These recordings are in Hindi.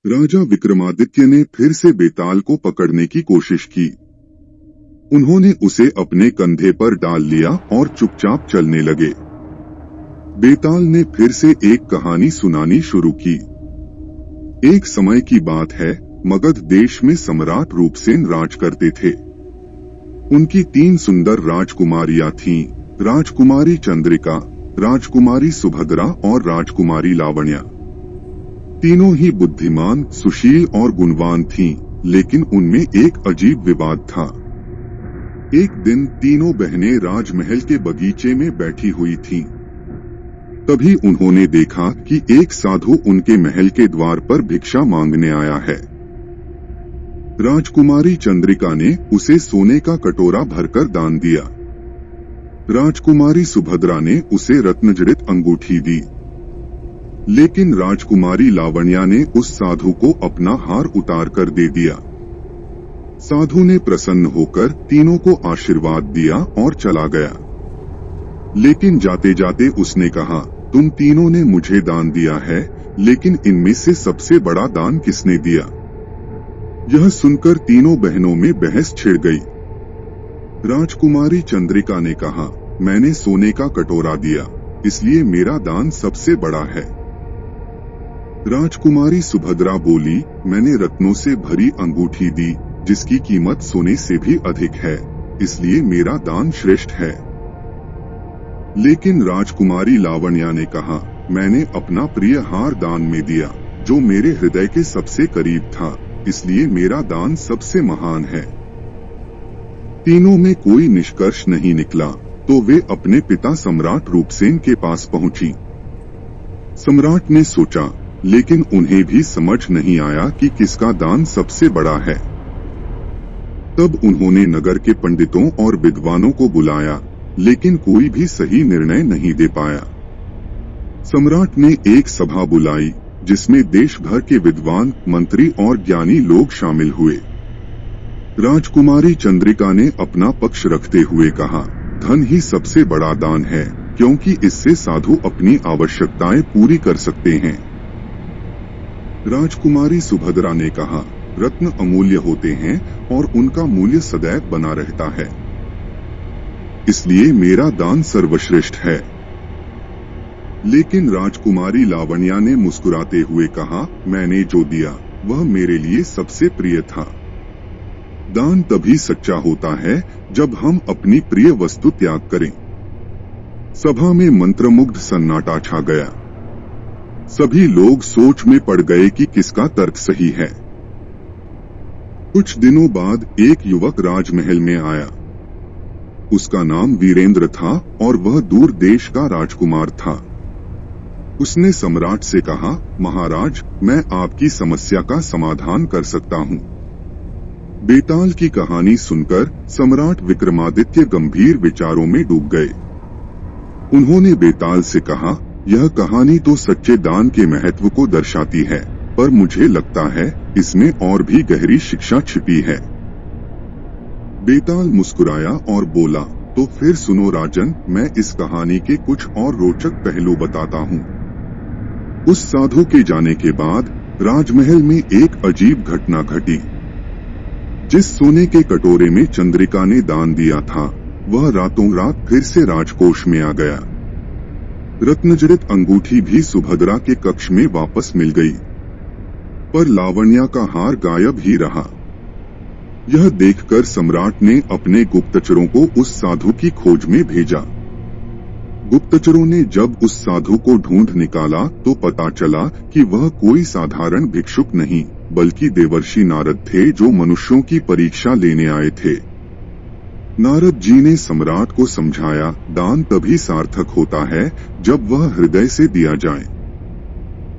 राजा विक्रमादित्य ने फिर से बेताल को पकड़ने की कोशिश की। उन्होंने उसे अपने कंधे पर डाल लिया और चुपचाप चलने लगे। बेताल ने फिर से एक कहानी सुनानी शुरू की। एक समय की बात है, मगध देश में सम्राट रूपसेन राज करते थे। उनकी 3 सुंदर राजकुमारियां थीं, राजकुमारी चंद्रिका, राजकुमारी सुभद्रा और राजकुमारी लावण्या। तीनों ही बुद्धिमान, सुशील और गुणवान थीं, लेकिन उनमें एक अजीब विवाद था। एक दिन तीनों बहनें राजमहल के बगीचे में बैठी हुई थीं। तभी उन्होंने देखा कि एक साधु उनके महल के द्वार पर भिक्षा मांगने आया है। राजकुमारी चंद्रिका ने उसे सोने का कटोरा भरकर दान दिया। राजकुमारी सुभद्रा ने उसे रत्नजड़ित अंगूठी दी, लेकिन राजकुमारी लावण्या ने उस साधु को अपना हार उतार कर दे दिया। साधु ने प्रसन्न होकर तीनों को आशीर्वाद दिया और चला गया। लेकिन जाते जाते उसने कहा, तुम तीनों ने मुझे दान दिया है, लेकिन इनमें से सबसे बड़ा दान किसने दिया? यह सुनकर तीनों बहनों में बहस छिड़ गई। राजकुमारी चंद्रिका ने कहा, मैंने सोने का कटोरा दिया, इसलिए मेरा दान सबसे बड़ा है। राजकुमारी सुभद्रा बोली, मैंने रत्नों से भरी अंगूठी दी, जिसकी कीमत सोने से भी अधिक है, इसलिए मेरा दान श्रेष्ठ है। लेकिन राजकुमारी लावण्या ने कहा, मैंने अपना प्रिय हार दान में दिया, जो मेरे हृदय के सबसे करीब था, इसलिए मेरा दान सबसे महान है। तीनों में कोई निष्कर्ष नहीं निकला, तो वे अपने पिता सम्राट रूपसेन के पास पहुंची। सम्राट ने सोचा, लेकिन उन्हें भी समझ नहीं आया कि किसका दान सबसे बड़ा है। तब उन्होंने नगर के पंडितों और विद्वानों को बुलाया, लेकिन कोई भी सही निर्णय नहीं दे पाया। सम्राट ने एक सभा बुलाई, जिसमें देश भर के विद्वान, मंत्री और ज्ञानी लोग शामिल हुए। राजकुमारी चंद्रिका ने अपना पक्ष रखते हुए कहा, धन ही सबसे बड़ा दान है, क्योंकि इससे साधु अपनी आवश्यकताएं पूरी कर सकते हैं। राजकुमारी सुभद्रा ने कहा, रत्न अमूल्य होते हैं और उनका मूल्य सदैव बना रहता है, इसलिए मेरा दान सर्वश्रेष्ठ है। लेकिन राजकुमारी लावण्या ने मुस्कुराते हुए कहा, मैंने जो दिया वह मेरे लिए सबसे प्रिय था। दान तभी सच्चा होता है जब हम अपनी प्रिय वस्तु त्याग करें। सभा में मंत्रमुग्ध सन्नाटा छा गया। सभी लोग सोच में पड़ गए कि किसका तर्क सही है। कुछ दिनों बाद एक युवक राजमहल में आया। उसका नाम वीरेंद्र था और वह दूर देश का राजकुमार था। उसने सम्राट से कहा, महाराज, मैं आपकी समस्या का समाधान कर सकता हूँ। बेताल की कहानी सुनकर सम्राट विक्रमादित्य गंभीर विचारों में डूब गए। उन्होंने बेताल से कहा, यह कहानी तो सच्चे दान के महत्व को दर्शाती है, पर मुझे लगता है इसमें और भी गहरी शिक्षा छिपी है। बेताल मुस्कुराया और बोला, तो फिर सुनो राजन, मैं इस कहानी के कुछ और रोचक पहलू बताता हूँ। उस साधु के जाने के बाद राजमहल में एक अजीब घटना घटी। जिस सोने के कटोरे में चंद्रिका ने दान दिया था, वह रातों रात फिर से राजकोष में आ गया। रत्नजड़ित अंगूठी भी सुभद्रा के कक्ष में वापस मिल गई, पर लावण्या का हार गायब ही रहा। यह देखकर सम्राट ने अपने गुप्तचरों को उस साधु की खोज में भेजा। गुप्तचरों ने जब उस साधु को ढूंढ निकाला तो पता चला कि वह कोई साधारण भिक्षुक नहीं, बल्कि देवर्षि नारद थे, जो मनुष्यों की परीक्षा लेने आए थे। नारद जी ने सम्राट को समझाया, दान तभी सार्थक होता है जब वह हृदय से दिया जाए।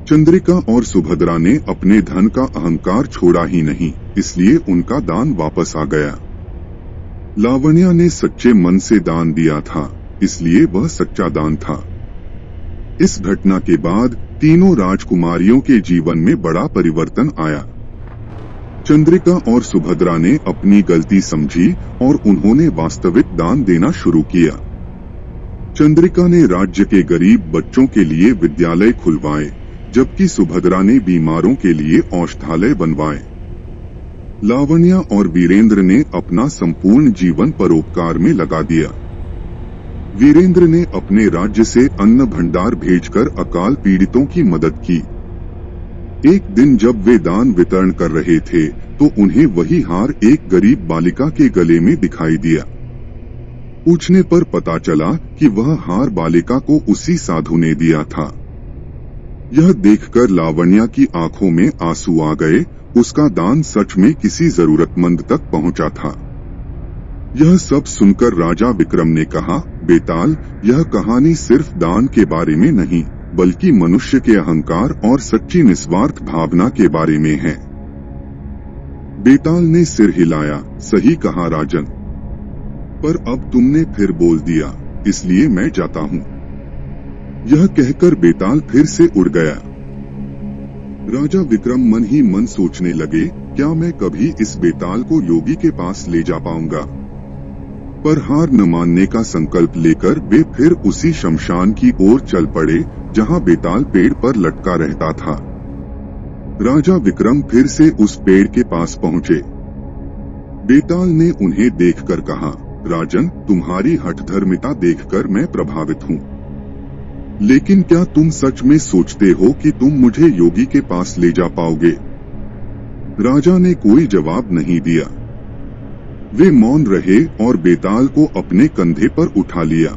चंद्रिका और सुभद्रा ने अपने धन का अहंकार छोड़ा ही नहीं, इसलिए उनका दान वापस आ गया। लावण्या ने सच्चे मन से दान दिया था, इसलिए वह सच्चा दान था। इस घटना के बाद तीनों राजकुमारियों के जीवन में बड़ा परिवर्तन आया। चंद्रिका और सुभद्रा ने अपनी गलती समझी और उन्होंने वास्तविक दान देना शुरू किया। चंद्रिका ने राज्य के गरीब बच्चों के लिए विद्यालय खुलवाए, जबकि सुभद्रा ने बीमारों के लिए औषधालय बनवाए। लावण्या और वीरेंद्र ने अपना संपूर्ण जीवन परोपकार में लगा दिया। वीरेंद्र ने अपने राज्य से अन्न भंडार भेजकर अकाल पीड़ितों की मदद की। एक दिन जब वे दान वितरण कर रहे थे तो उन्हें वही हार एक गरीब बालिका के गले में दिखाई दिया। पूछने पर पता चला कि वह हार बालिका को उसी साधु ने दिया था। यह देखकर लावण्या की आंखों में आंसू आ गए। उसका दान सच में किसी जरूरतमंद तक पहुंचा था। यह सब सुनकर राजा विक्रम ने कहा, बेताल, यह कहानी सिर्फ दान के बारे में नहीं बल्कि मनुष्य के अहंकार और सच्ची निस्वार्थ भावना के बारे में है। बेताल ने सिर हिलाया, सही कहा राजन, पर अब तुमने फिर बोल दिया, इसलिए मैं जाता हूँ। यह कहकर बेताल फिर से उड़ गया। राजा विक्रम मन ही मन सोचने लगे, क्या मैं कभी इस बेताल को योगी के पास ले जा पाऊंगा? पर हार न मानने का संकल्प लेकर वे फिर उसी शमशान की ओर चल पड़े जहां बेताल पेड़ पर लटका रहता था। राजा विक्रम फिर से उस पेड़ के पास पहुंचे। बेताल ने उन्हें देखकर कहा, राजन, तुम्हारी हठधर्मिता देखकर मैं प्रभावित हूँ, लेकिन क्या तुम सच में सोचते हो कि तुम मुझे योगी के पास ले जा पाओगे? राजा ने कोई जवाब नहीं दिया। वे मौन रहे और बेताल को अपने कंधे पर उठा लिया।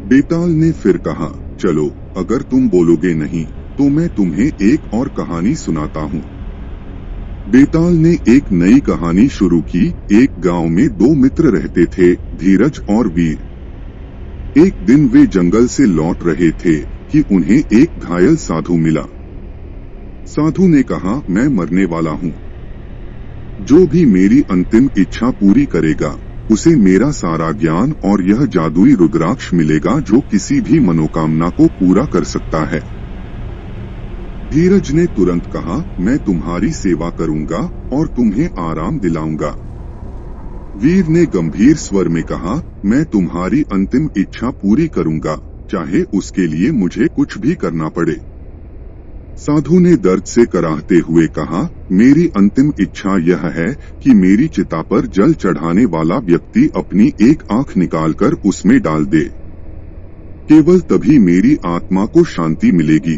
बेताल ने फिर कहा, चलो, अगर तुम बोलोगे नहीं तो मैं तुम्हें एक और कहानी सुनाता हूँ। बेताल ने एक नई कहानी शुरू की। एक गांव में दो मित्र रहते थे, धीरज और वीर। एक दिन वे जंगल से लौट रहे थे कि उन्हें एक घायल साधु मिला। साधु ने कहा, मैं मरने वाला हूँ। जो भी मेरी अंतिम इच्छा पूरी करेगा उसे मेरा सारा ज्ञान और यह जादुई रुद्राक्ष मिलेगा जो किसी भी मनोकामना को पूरा कर सकता है। धीरज ने तुरंत कहा, मैं तुम्हारी सेवा करूंगा और तुम्हें आराम दिलाऊंगा। वीर ने गंभीर स्वर में कहा, मैं तुम्हारी अंतिम इच्छा पूरी करूंगा, चाहे उसके लिए मुझे कुछ भी करना पड़े। साधु ने दर्द से कराहते हुए कहा, मेरी अंतिम इच्छा यह है कि मेरी चिता पर जल चढ़ाने वाला व्यक्ति अपनी एक आंख निकालकर उसमें डाल दे। केवल तभी मेरी आत्मा को शांति मिलेगी।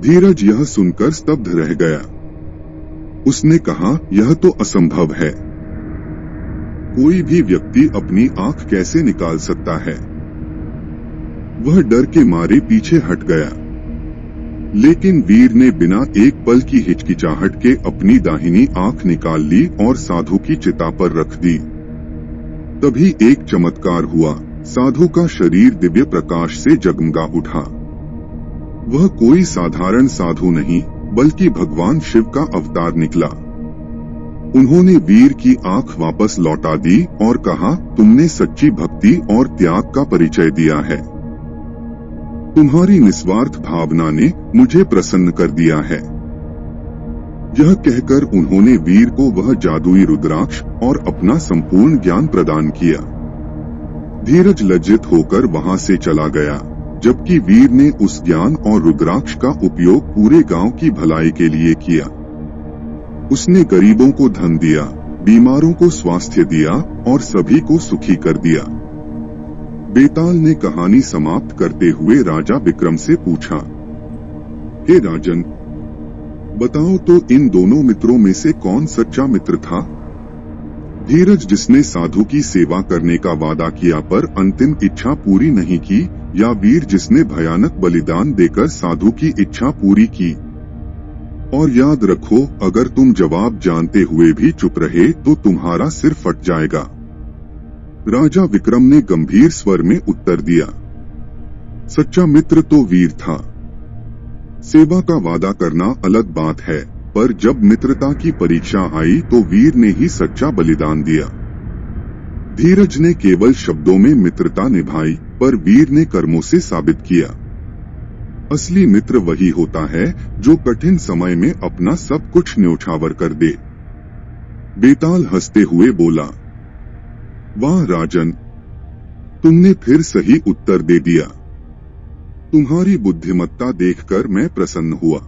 धीरज यह सुनकर स्तब्ध रह गया। उसने कहा, यह तो असंभव है। कोई भी व्यक्ति अपनी आंख कैसे निकाल सकता है? वह डर के मारे पीछे हट गया। लेकिन वीर ने बिना एक पल की हिचकिचाहट के अपनी दाहिनी आंख निकाल ली और साधु की चिता पर रख दी। तभी एक चमत्कार हुआ। साधु का शरीर दिव्य प्रकाश से जगमगा उठा। वह कोई साधारण साधु नहीं बल्कि भगवान शिव का अवतार निकला। उन्होंने वीर की आंख वापस लौटा दी और कहा, तुमने सच्ची भक्ति और त्याग का परिचय दिया है। तुम्हारी निस्वार्थ भावना ने मुझे प्रसन्न कर दिया है। यह कहकर उन्होंने वीर को वह जादुई रुद्राक्ष और अपना संपूर्ण ज्ञान प्रदान किया। धीरज लज्जित होकर वहां से चला गया, जबकि वीर ने उस ज्ञान और रुद्राक्ष का उपयोग पूरे गांव की भलाई के लिए किया। उसने गरीबों को धन दिया, बीमारों को स्वास्थ्य दिया और सभी को सुखी कर दिया। बेताल ने कहानी समाप्त करते हुए राजा विक्रम से पूछा, हे राजन, बताओ तो इन दोनों मित्रों में से कौन सच्चा मित्र था? धीरज जिसने साधु की सेवा करने का वादा किया पर अंतिम इच्छा पूरी नहीं की, या वीर जिसने भयानक बलिदान देकर साधु की इच्छा पूरी की? और याद रखो, अगर तुम जवाब जानते हुए भी चुप रहे तो तुम्हारा सिर फट जाएगा। राजा विक्रम ने गंभीर स्वर में उत्तर दिया, सच्चा मित्र तो वीर था। सेवा का वादा करना अलग बात है, पर जब मित्रता की परीक्षा आई तो वीर ने ही सच्चा बलिदान दिया। धीरज ने केवल शब्दों में मित्रता निभाई, पर वीर ने कर्मों से साबित किया। असली मित्र वही होता है जो कठिन समय में अपना सब कुछ न्योछावर कर दे। बेताल हंसते हुए बोला, वाह राजन, तुमने फिर सही उत्तर दे दिया। तुम्हारी बुद्धिमत्ता देखकर मैं प्रसन्न हुआ,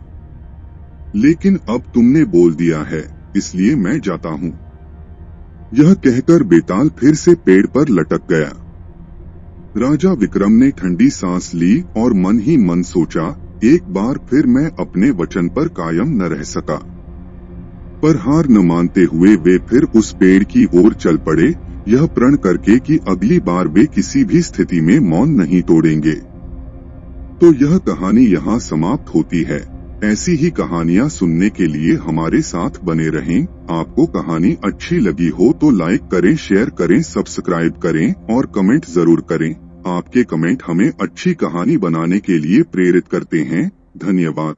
लेकिन अब तुमने बोल दिया है, इसलिए मैं जाता हूँ। यह कहकर बेताल फिर से पेड़ पर लटक गया। राजा विक्रम ने ठंडी सांस ली और मन ही मन सोचा, एक बार फिर मैं अपने वचन पर कायम न रह सका। पर हार न मानते हुए वे फिर उस पेड़ की ओर चल पड़े, यह प्रण करके कि अगली बार वे किसी भी स्थिति में मौन नहीं तोड़ेंगे। तो यह कहानी यहाँ समाप्त होती है। ऐसी ही कहानियाँ सुनने के लिए हमारे साथ बने रहें। आपको कहानी अच्छी लगी हो तो लाइक करें, शेयर करें, सब्सक्राइब करें और कमेंट जरूर करें। आपके कमेंट हमें अच्छी कहानी बनाने के लिए प्रेरित करते हैं। धन्यवाद।